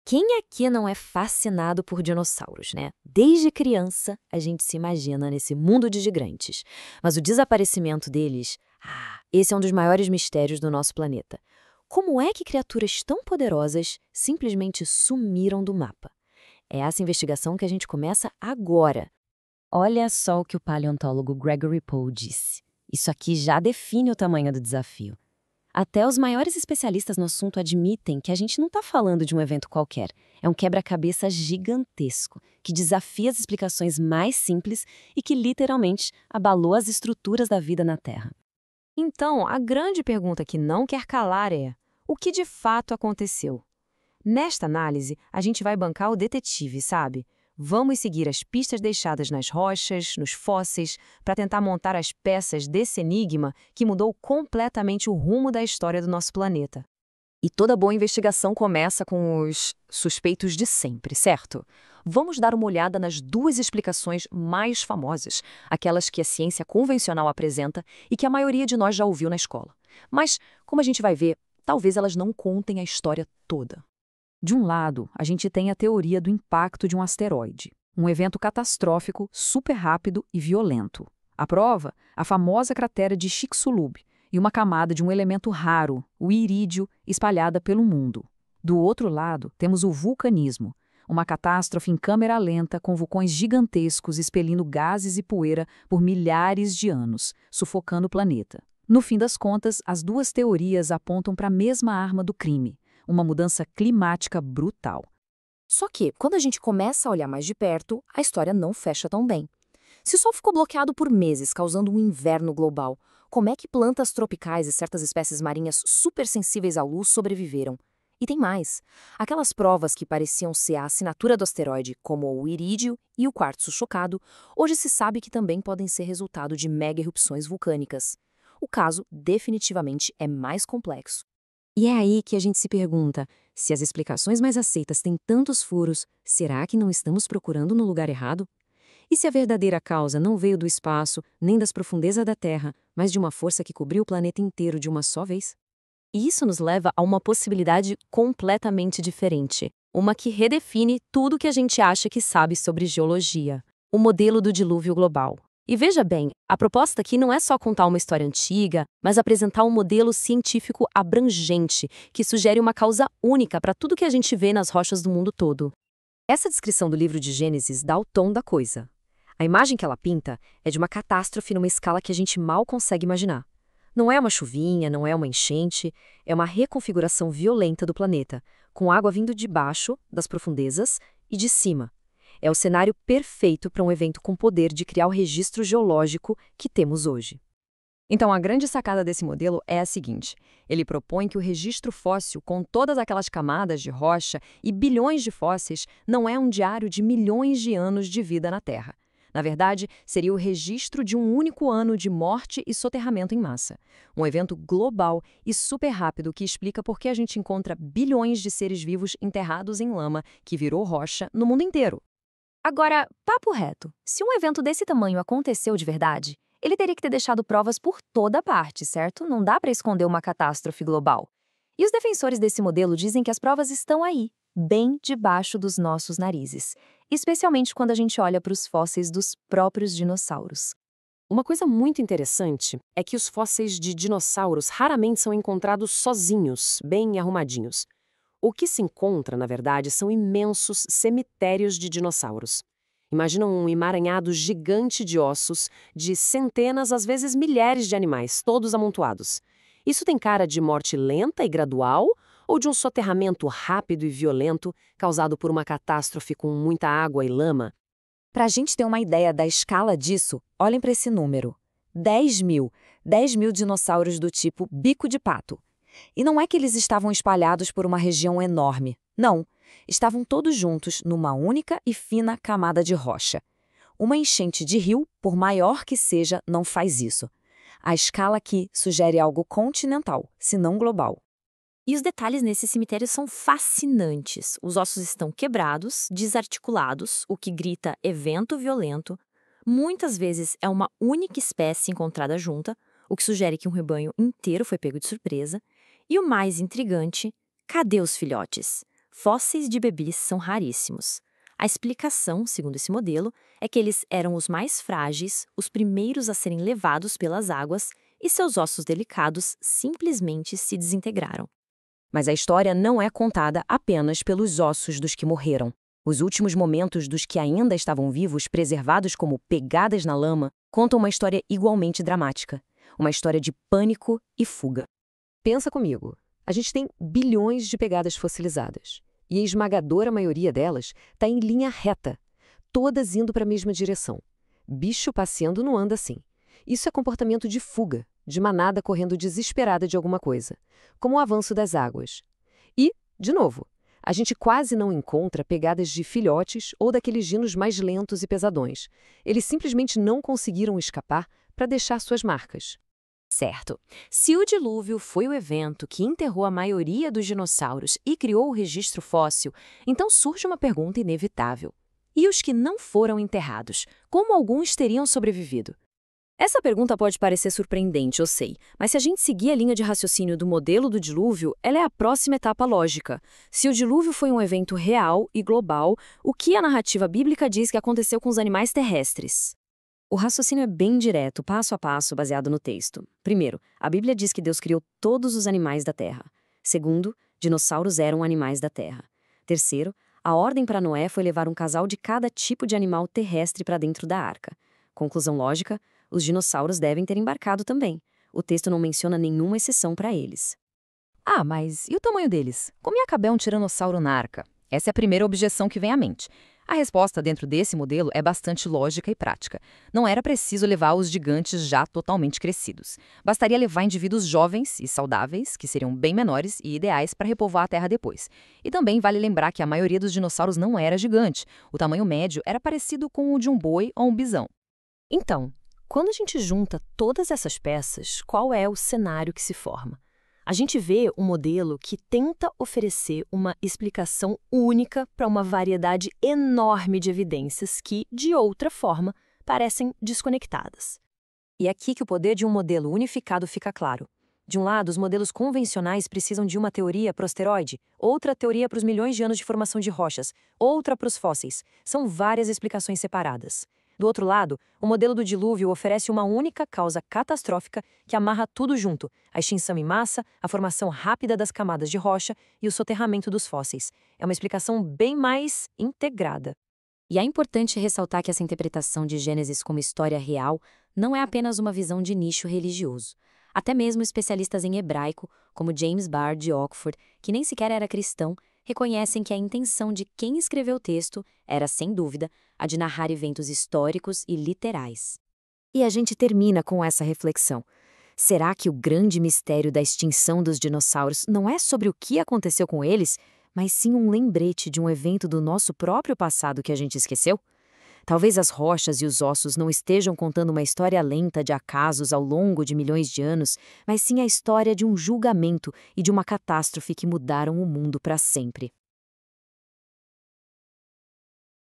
Quem aqui não é fascinado por dinossauros, né? Desde criança, a gente se imagina nesse mundo de gigantes. Mas o desaparecimento deles, esse é um dos maiores mistérios do nosso planeta. Como é que criaturas tão poderosas simplesmente sumiram do mapa? É essa investigação que a gente começa agora. Olha só o que o paleontólogo Gregory Pohl disse. Isso aqui já define o tamanho do desafio. Até os maiores especialistas no assunto admitem que a gente não está falando de um evento qualquer. É um quebra-cabeça gigantesco, que desafia as explicações mais simples e que literalmente abalou as estruturas da vida na Terra. Então, a grande pergunta que não quer calar é: o que de fato aconteceu? Nesta análise, a gente vai bancar o detetive, sabe? Vamos seguir as pistas deixadas nas rochas, nos fósseis, para tentar montar as peças desse enigma que mudou completamente o rumo da história do nosso planeta. E toda boa investigação começa com os suspeitos de sempre, certo? Vamos dar uma olhada nas duas explicações mais famosas, aquelas que a ciência convencional apresenta e que a maioria de nós já ouviu na escola. Mas, como a gente vai ver, talvez elas não contem a história toda. De um lado, a gente tem a teoria do impacto de um asteroide, um evento catastrófico, super rápido e violento. A prova, a famosa cratera de Chicxulub e uma camada de um elemento raro, o irídio, espalhada pelo mundo. Do outro lado, temos o vulcanismo, uma catástrofe em câmera lenta com vulcões gigantescos expelindo gases e poeira por milhares de anos, sufocando o planeta. No fim das contas, as duas teorias apontam para a mesma arma do crime: uma mudança climática brutal. Só que, quando a gente começa a olhar mais de perto, a história não fecha tão bem. Se o Sol ficou bloqueado por meses, causando um inverno global, como é que plantas tropicais e certas espécies marinhas supersensíveis à luz sobreviveram? E tem mais. Aquelas provas que pareciam ser a assinatura do asteroide, como o irídio e o quartzo chocado, hoje se sabe que também podem ser resultado de mega-erupções vulcânicas. O caso definitivamente é mais complexo. E é aí que a gente se pergunta, se as explicações mais aceitas têm tantos furos, será que não estamos procurando no lugar errado? E se a verdadeira causa não veio do espaço, nem das profundezas da Terra, mas de uma força que cobriu o planeta inteiro de uma só vez? E isso nos leva a uma possibilidade completamente diferente, uma que redefine tudo que a gente acha que sabe sobre geologia: o modelo do dilúvio global. E veja bem, a proposta aqui não é só contar uma história antiga, mas apresentar um modelo científico abrangente, que sugere uma causa única para tudo que a gente vê nas rochas do mundo todo. Essa descrição do livro de Gênesis dá o tom da coisa. A imagem que ela pinta é de uma catástrofe numa escala que a gente mal consegue imaginar. Não é uma chuvinha, não é uma enchente, é uma reconfiguração violenta do planeta, com água vindo de baixo, das profundezas, e de cima. É o cenário perfeito para um evento com poder de criar o registro geológico que temos hoje. Então, a grande sacada desse modelo é a seguinte: ele propõe que o registro fóssil, com todas aquelas camadas de rocha e bilhões de fósseis, não é um diário de milhões de anos de vida na Terra. Na verdade, seria o registro de um único ano de morte e soterramento em massa. Um evento global e super rápido que explica por que a gente encontra bilhões de seres vivos enterrados em lama que virou rocha no mundo inteiro. Agora, papo reto, se um evento desse tamanho aconteceu de verdade, ele teria que ter deixado provas por toda parte, certo? Não dá para esconder uma catástrofe global. E os defensores desse modelo dizem que as provas estão aí, bem debaixo dos nossos narizes, especialmente quando a gente olha para os fósseis dos próprios dinossauros. Uma coisa muito interessante é que os fósseis de dinossauros raramente são encontrados sozinhos, bem arrumadinhos. O que se encontra, na verdade, são imensos cemitérios de dinossauros. Imagina um emaranhado gigante de ossos de centenas, às vezes milhares de animais, todos amontoados. Isso tem cara de morte lenta e gradual ou de um soterramento rápido e violento causado por uma catástrofe com muita água e lama? Para a gente ter uma ideia da escala disso, olhem para esse número: 10 mil. 10 mil dinossauros do tipo bico de pato. E não é que eles estavam espalhados por uma região enorme. Não, estavam todos juntos numa única e fina camada de rocha. Uma enchente de rio, por maior que seja, não faz isso. A escala aqui sugere algo continental, se não global. E os detalhes nesse cemitério são fascinantes. Os ossos estão quebrados, desarticulados, o que grita evento violento. Muitas vezes é uma única espécie encontrada junta, o que sugere que um rebanho inteiro foi pego de surpresa. E o mais intrigante, cadê os filhotes? Fósseis de bebês são raríssimos. A explicação, segundo esse modelo, é que eles eram os mais frágeis, os primeiros a serem levados pelas águas e seus ossos delicados simplesmente se desintegraram. Mas a história não é contada apenas pelos ossos dos que morreram. Os últimos momentos dos que ainda estavam vivos, preservados como pegadas na lama, contam uma história igualmente dramática. Uma história de pânico e fuga. Pensa comigo. A gente tem bilhões de pegadas fossilizadas. E a esmagadora maioria delas está em linha reta, todas indo para a mesma direção. Bicho passeando não anda assim. Isso é comportamento de fuga, de manada correndo desesperada de alguma coisa, como o avanço das águas. E, de novo, a gente quase não encontra pegadas de filhotes ou daqueles dinos mais lentos e pesadões. Eles simplesmente não conseguiram escapar para deixar suas marcas. Certo. Se o dilúvio foi o evento que enterrou a maioria dos dinossauros e criou o registro fóssil, então surge uma pergunta inevitável. E os que não foram enterrados? Como alguns teriam sobrevivido? Essa pergunta pode parecer surpreendente, eu sei, mas se a gente seguir a linha de raciocínio do modelo do dilúvio, ela é a próxima etapa lógica. Se o dilúvio foi um evento real e global, o que a narrativa bíblica diz que aconteceu com os animais terrestres? O raciocínio é bem direto, passo a passo, baseado no texto. Primeiro, a Bíblia diz que Deus criou todos os animais da terra. Segundo, dinossauros eram animais da terra. Terceiro, a ordem para Noé foi levar um casal de cada tipo de animal terrestre para dentro da arca. Conclusão lógica, os dinossauros devem ter embarcado também. O texto não menciona nenhuma exceção para eles. Ah, mas e o tamanho deles? Como ia caber um tiranossauro na arca? Essa é a primeira objeção que vem à mente. A resposta dentro desse modelo é bastante lógica e prática. Não era preciso levar os gigantes já totalmente crescidos. Bastaria levar indivíduos jovens e saudáveis, que seriam bem menores e ideais para repovoar a Terra depois. E também vale lembrar que a maioria dos dinossauros não era gigante. O tamanho médio era parecido com o de um boi ou um bisão. Então, quando a gente junta todas essas peças, qual é o cenário que se forma? A gente vê um modelo que tenta oferecer uma explicação única para uma variedade enorme de evidências que, de outra forma, parecem desconectadas. E é aqui que o poder de um modelo unificado fica claro. De um lado, os modelos convencionais precisam de uma teoria para o asteroide, outra teoria para os milhões de anos de formação de rochas, outra para os fósseis. São várias explicações separadas. Do outro lado, o modelo do dilúvio oferece uma única causa catastrófica que amarra tudo junto: a extinção em massa, a formação rápida das camadas de rocha e o soterramento dos fósseis. É uma explicação bem mais integrada. E é importante ressaltar que essa interpretação de Gênesis como história real não é apenas uma visão de nicho religioso. Até mesmo especialistas em hebraico, como James Barr de Oxford, que nem sequer era cristão, reconhecem que a intenção de quem escreveu o texto era, sem dúvida, a de narrar eventos históricos e literais. E a gente termina com essa reflexão. Será que o grande mistério da extinção dos dinossauros não é sobre o que aconteceu com eles, mas sim um lembrete de um evento do nosso próprio passado que a gente esqueceu? Talvez as rochas e os ossos não estejam contando uma história lenta de acasos ao longo de milhões de anos, mas sim a história de um julgamento e de uma catástrofe que mudaram o mundo para sempre.